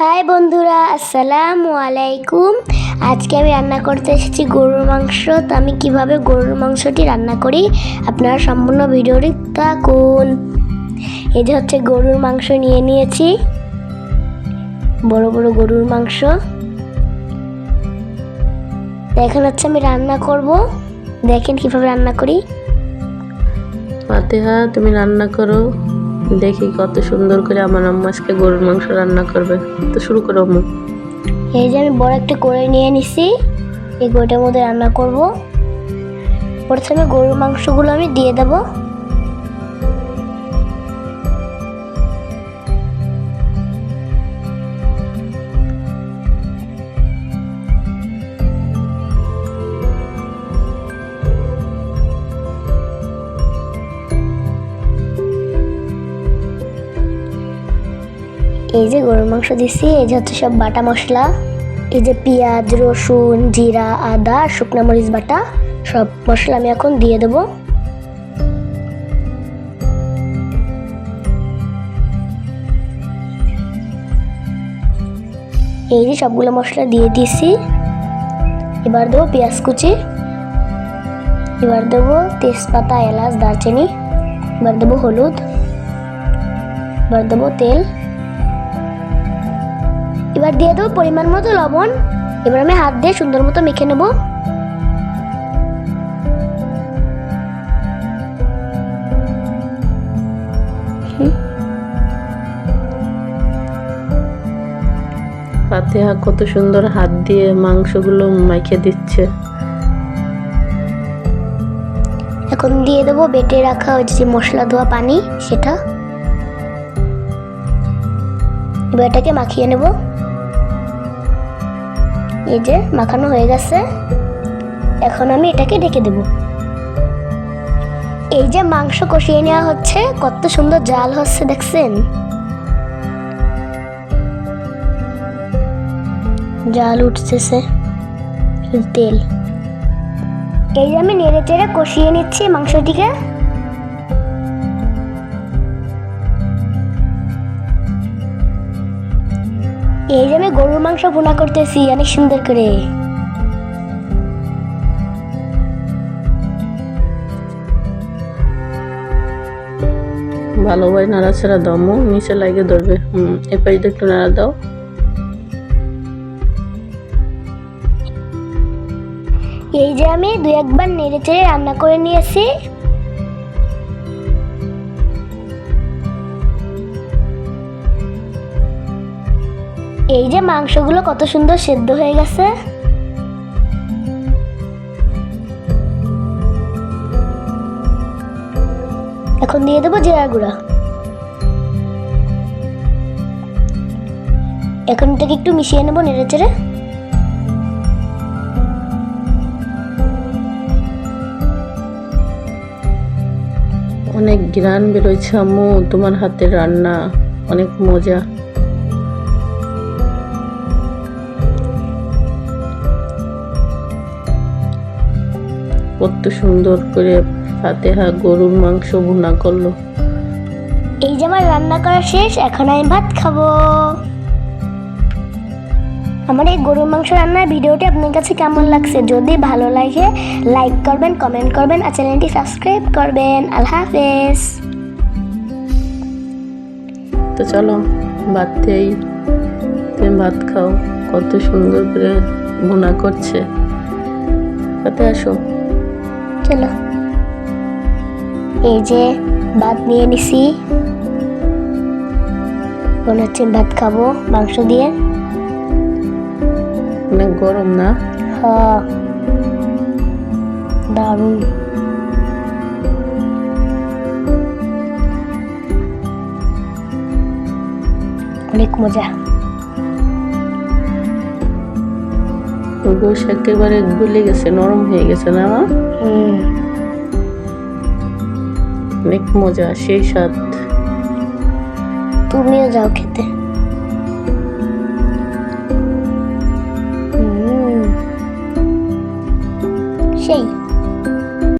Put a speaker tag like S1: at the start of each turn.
S1: High বন্ধুরা, আসসালামু আলাইকুম। আজকে আমি রান্না করতে এসেছি গরুর মাংস। তো আমি কিভাবে গরুর মাংসটি রান্না করি আপনারা সম্পূর্ণ ভিডিওটি থাকুন। এই যে হচ্ছে গরুর মাংস নিয়ে নিয়েছি, বড় বড় গরুর মাংস। এখন হচ্ছে আমি রান্না করব, দেখেন কিভাবে রান্না করি।
S2: ফাতেহা, তুমি রান্না করো, দেখি কত সুন্দর করে আমার আম্মা আজকে গরুর মাংস রান্না করবে। তো শুরু করো আম্মু।
S1: এই যে আমি বড় একটা কড়াই নিয়ে নিছি, এই কড়াইটার মধ্যে রান্না করব। প্রথমে গরুর মাংসগুলো আমি দিয়ে দেব। এই যে গরুর মাংস দিছি, এই যে হচ্ছে সব বাটা মশলা, এই যে পেঁয়াজ, রসুন, জিরা, আদা, শুকনো মরিচ বাটা, সব মশলা আমি এখন দিয়ে দেব। এই যে সবগুলো মশলা দিয়ে দিছি। এবার দেবো পেঁয়াজ কুচি, এবার দেবো তেজপাতা, এলাচ, দারচিনি, এবার দেবো হলুদ, এবার দেবো তেল, এবার দিয়ে দেবো পরিমাণ মতো লবণ। এবার আমি হাত দিয়ে সুন্দর মতো মেখে নেব।
S2: ফাতেহা কত সুন্দর হাত দিয়ে মাংসগুলো মাইখে দিচ্ছে।
S1: এখন দিয়ে দেবো বেটে রাখা ওই যে মশলা ধোয়া পানি, সেটা। এবার এটাকে মাখিয়ে নেব। এই যে মাখানো হয়ে গেছে, এখন আমি এটাকে ঢেকে দেব। এই যে মাংস কষিয়ে নেওয়া হচ্ছে, কত সুন্দর জাল হচ্ছে দেখছেন, জাল উঠতেছে তেল। এই যে আমি নেড়ে চেড়ে কষিয়ে নিচ্ছি মাংসটিকে। এই যে আমি গরুর মাংস ভুনা করতেছি অনেক সুন্দর করে।
S2: ভালোভাবে নাড়াচাড়া দাও, নিচে লাগে ধরবে। এবার একটু নাড়া দাও।
S1: এই যে আমি দুই একবার নেড়ে চেড়ে রান্না করে নিয়েছি। এই যে মাংসগুলো কত সুন্দর সেদ্ধ হয়ে গেছে। এখন দিয়ে দেবো জিরার গুঁড়া। এখন এটাকে একটু মিশিয়ে নেবো নেড়ে চেড়ে।
S2: অনেক ঘ্রাণ বেরোচ্ছে আম্মু, তোমার হাতের রান্না অনেক মজা। কত সুন্দর করে ফাতেহা গরুর মাংস ভুনা করলো।
S1: এই যে আমার রান্না করা শেষ, এখন আমি ভাত খাবো। আমার এই গরুর মাংস রান্নার ভিডিওটি আপনার কাছে কেমন লাগছে? যদি ভালো লাগে লাইক করবেন, কমেন্ট করবেন আর চ্যানেলটি সাবস্ক্রাইব করবেন। আল্লাহ হাফেজ।
S2: তো চলো ভাত খেয়েই, তুমি ভাত খাও। কত সুন্দর করে ভুনা করছে। খেতে আসো।
S1: চলো। এই যে ভাত নিয়ে নিছি, মনে হচ্ছে ভাত খাবো মাংস দিয়ে।
S2: অনেক গরম না?
S1: হ্যাঁ, দারুণ। অনেক মজা।
S2: গোশ একেবারে গলে গেছে, নরম হয়ে গেছে না মা? অনেক মজা, সেই স্বাদ।
S1: তুমিও যাও খেতে।